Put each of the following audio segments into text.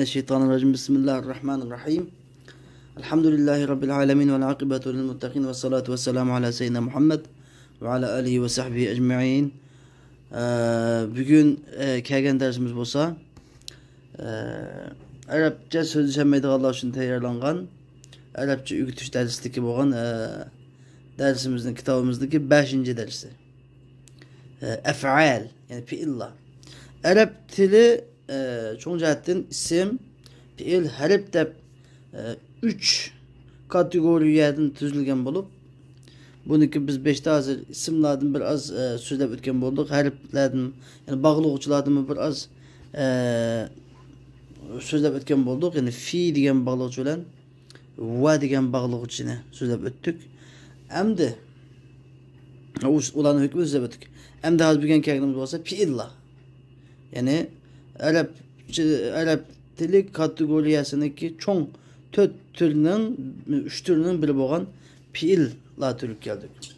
Euzubillahimineşşeytanirracim. Bismillahirrahmanirrahim. Elhamdülillahi Rabbil alemin ve akibetu lil muttakin ve salatu ve selamu ala seyyidina Muhammed ve ala alihi ve sahbihi ecma'in. Bugün kelgen dersimiz bolsa Arapça sözleşmeydi Allah için tayyorlangan Arapça öğütüş dersindeki bolgan dersimizin kitabımızdaki 5. dersi. Ef'al yani fiillar. Arap dili çoğun cihetten isim, fiil, harf dep 3 kategoriyadan tüzülgen bolup buniki biz 5'te hazır isimlerden biraz sözlep ötken bolduk. Harflerden yani bağlıqçılardan biraz sözlep ötken bolduk. Yani fi degen bağlıqçı bilen va degen bağlıqçını sözlep öttük. Emdi ulanın hükmü sözlep öttük. Emdi hazır bilgen kelgimiz olsa fiillar. Yani Arap dili kategoriyasındaki çoğun 4 türünün 3 türünün biri olan fiillar türü geldik.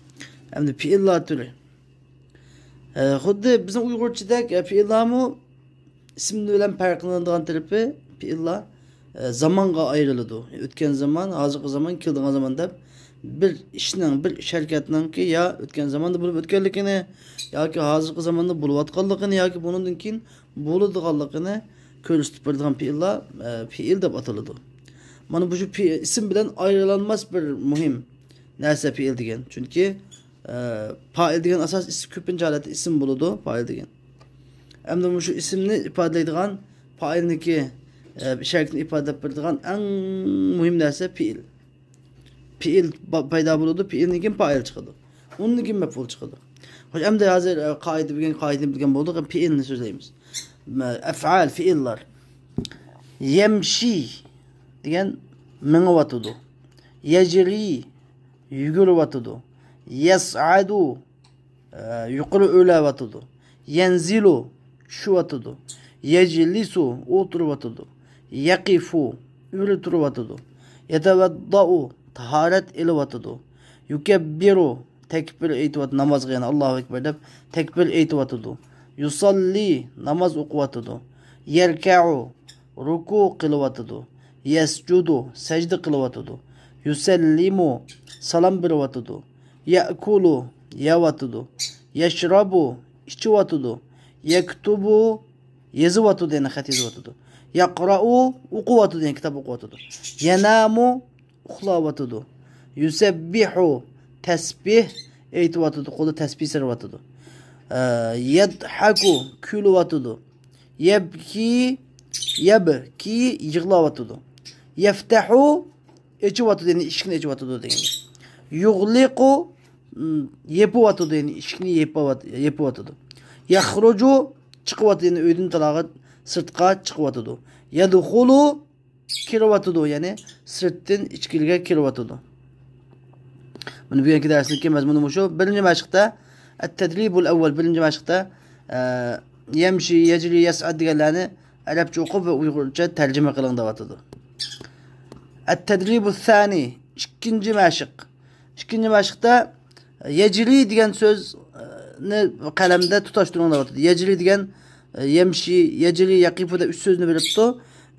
Hem de fiillar türü. Xuddi bizim Uygurçadaki fiillar mı isimli bilen farklandığın tarafı fiillar zamanga ayrılıdı. Ötken zaman, hazırki zaman, kildiğin zaman da bir işinin, bir şirketinin ki ya ötken zamanda bulup ötkenlikini ya ki hazırki zamanda bulup atkallıkını ya ki bunun dinkin buluduğallıkını körüstüp birdiğin fiillar fiil de atılıdı. Mana bu isim bilen ayrılanmaz bir mühim nerse fiil degen. Çünkü fail degen asas isim köpünce haleti isim buludu fail degen. Hem de bu isimni ifade edilen failniki bir şirketin ifade ettirdiğin en mühim nerse fiil. Fiil payda buludu, fiilnikin fail çıkıdı. Onunkin mef'ul çıkıdı. Hoş hem de hazır kaide bilgen bulduk, fiilini sözleyimiz. Ef'al, fiillar. Yemşi degen meni vatıdı. Yecri yuguru vatıdı. Yes'adu yukarı öyle vatıdı. Yenzilu şu vatıdı. Yeclisu otur vatıdı. Yakifu ürü turu vatıdı. Yetevedda'u taharet ili vatıdı. Yukebbiru tekbir eyti vatıdı. Namaz gıyana Allahu Ekber dep tekbir eyti vatıdı. Yusalli namaz okuvatıdı. Yerka'u ruku kılıvatıdı. Yescudu secde kılıvatıdı. Yusellimu salam birvatıdı. Ye'kulu yevatıdı. Yeşrabu içivatıdı. Yektubu yazıvatıdı yani hat yazıvatıdı. Yakra'u okuvatıdı yani kitap okuvatıdı. Yenamu uxlavatıdı. Yusebbihu tesbih eytivatıdı. Kolu tesbih servatıdı. Yedhaku külüvatıdı. Yebki yığlavatıdı. Yeftehu içivatıdı yani işkini içivatıdı yani. Yugliku yepuvatıdı yani işkini yepuvatıdı. Yahrucu çıkıvatıdı yani öydün talağı sırtka çıkıvatıdı. Yedhulu kiravatıdı yani sırtın içkiliğe kiravatıdı. Bunu bir iki dersindeki mezmunum şu. Birinci meşkte التدريب الأول birinci meşkte yemşi, yecri, yes'ad diyenlerini Arapça okup ve Uygurca tercüme kılın davatıdır. التدريب الثاني ikinci meşk. İkinci meşkte yecri diyen söz kalemde tutaştırın davatıdır. Yecri diyen yemşi, yecri, yakifu da üst sözünü veripti.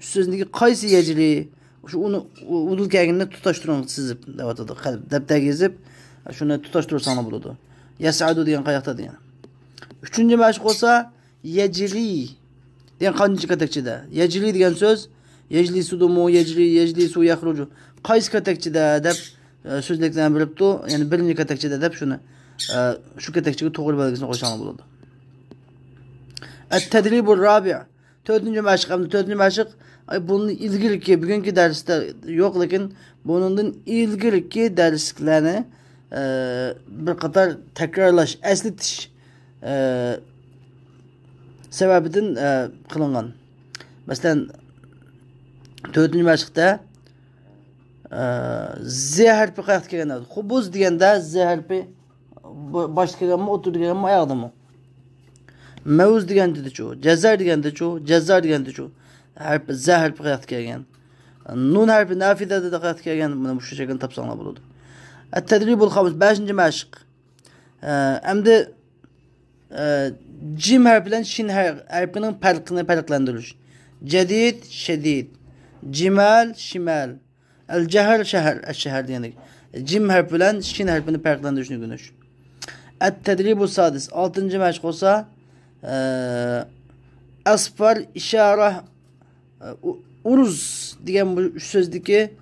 Üst sözündeki kaysi yecri şu onu udul keginde tutaştırın sizip davatıdır. Depte gezip şunu tutaştırırsan buludu. Yes'adu diyen kayakta diyen. Üçüncü meşk olsa yecri diyen kancı katekçide. Yecri diyen söz yecli sudumu, yecli su yahrucu. Kays katekçide dep sözlükten bilipti. Yani birinci katekçide dep şunu şu katekçiyi doğru belgesine koşanı buludu. Et-tedribul rabi'. Dördüncü meşk. Dördüncü meşk bunun ilgili bugünkü derste yok lakin bunun ilgili derslerini bir kadar tekrarlaş, eslitiş sebebinden kılıngan. Mesela 4. meşkte Z harfi kayıt kelgen. Hubuz degende Z harfi baş kelgen mi, otur kelgen mi, ayakta mı? Mevuz degende de çoğu, cezar degende de çoğu, cezar degende de çoğu. Z harfi kayıt kelgen. Nun harfi nafide de kayıt kelgen. Bunu bu şekilde tapsana buludu. التدريب الخامس 5. meşk. Hem de cim harfiyle şin harfinin farkını farklandırır. Cedid, şedid. Cimal, şimal. El ceher, şehir dedik. Cim harfi bilen şin harfini farklandırışını görüş. Et-tedribu sadis. 6. meşk olsa asfar, işare, uruz degan bu sözdeki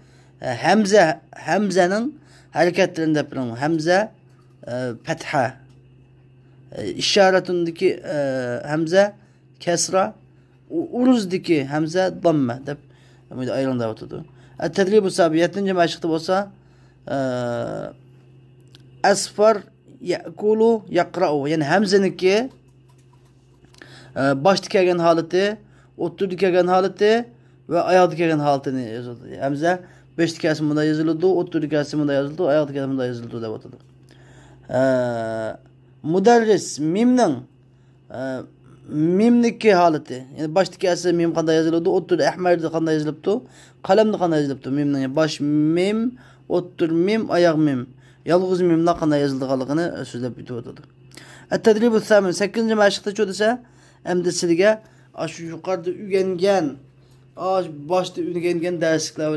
Hemze'nin hareketlerinde yapılan Hemze fetha, işaretindeki Hemze kesra, uruzdaki Hemze damme deb ayrılanda oturdu. Et-tedribu sabi 7. meşkte olsa asfar ya'kulu yaqra'u, yani Hemze'ninki başta kelgen haleti, oturdu kelgen haleti ve ayakta kelgen haletini yazıldı. Hemze 5 kesiminde yazıldı, oturdu kesiminde yazıldı, ayakta kesiminde yazıldı deb oturdu. Müderris mimning mimniki haleti, yani başta kesimde mim qanday yazıldı, oturdu ahmarda qanday yazılıptı, qalamda qanday yazılıptı mimning baş mim, otur mim, ayak mim. Yalğız mimla qanday yazıldığını sözlep bitip oturdu. Et-tedribu samin 8. meşkte çödese emdi sizge şu yukarıda ügengen başta ügengen derslikler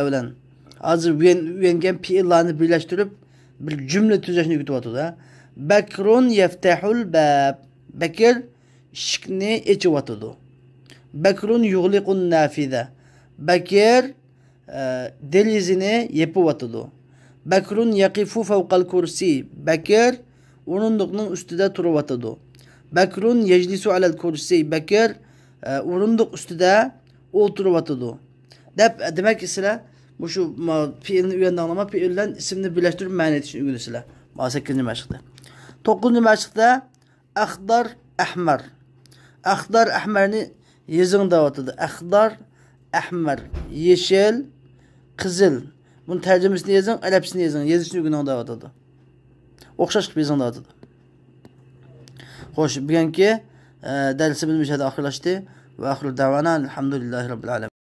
bilen azı ügengen fiillerini birleştirip bir cümle tüzleşini kütüp oturdu. Bekrun yeftehul bab. Bekir şikni içip oturdu. Bekrun yughliqun nafize. Bekir delizini yapıp oturdu. Bekrun yakifu fevkal kursi. Bekir orundukның üstüde turup oturdu. Bekrun yeclisu alel kursi. Bekir orunduk üstüde oturup oturdu. Demek ki size bu şu fiilini üyende anlama, fiilden isimini birleştirip mani etişini üyünü size. 8. meşkte. 9. meşkte akhdar ahmer. Akhdar ahmerini yazında oturdu. Akhdar ahmer. Yeşil, kızıl. Bunun tercümesini yazın, Arapçasını yazın. Yazışını günahında oturdu. Okşaş bir yazında oturdu. Hoş, bugünkü dersimiz müşahede ahirlaştı. Ve ahiru davana elhamdülillahi rabbil alemin.